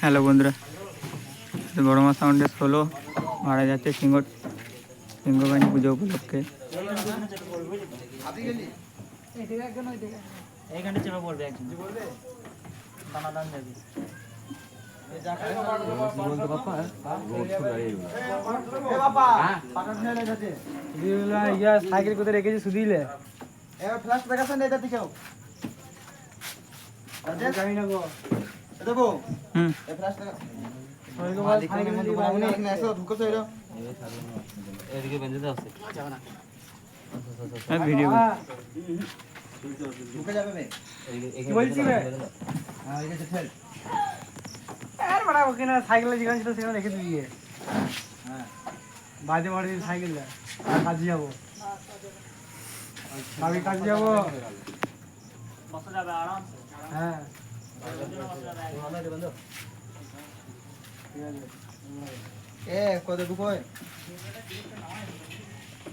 Hello বন্ধুরা, বড়মা সাউন্ডে 16 মারা যাচ্ছে সিংহবাহিনী পুজো উপলক্ষে। এইখানে চেপে পড়বে একজন দানাদান যাবি সাইকেল কোথায় রেখেছি শুধিলে ফ্ল্যাশ দেখাচ্ছেন এটা দিকেও জানি না গো দেবো এই ফ্ল্যাশ দেখা সাইকেল মধ্যে বাবুনি এখানে এসে ঢুকে তো এদিকে বেঁধে দাও যাবে না ভিডিও ঢুকে যাবে বে কি বলছিস বে হ্যাঁ এই যে ফেল আর বড় ওখানে সাইকেলে যেখানে ছিল সেখানে রেখে দিয়ে হ্যাঁ বাজে মারি সাইকেলটা কাজে যাব আমি কাজে যাব বসে যাবে আরাম হ্যাঁ এ কত ঢুকোয়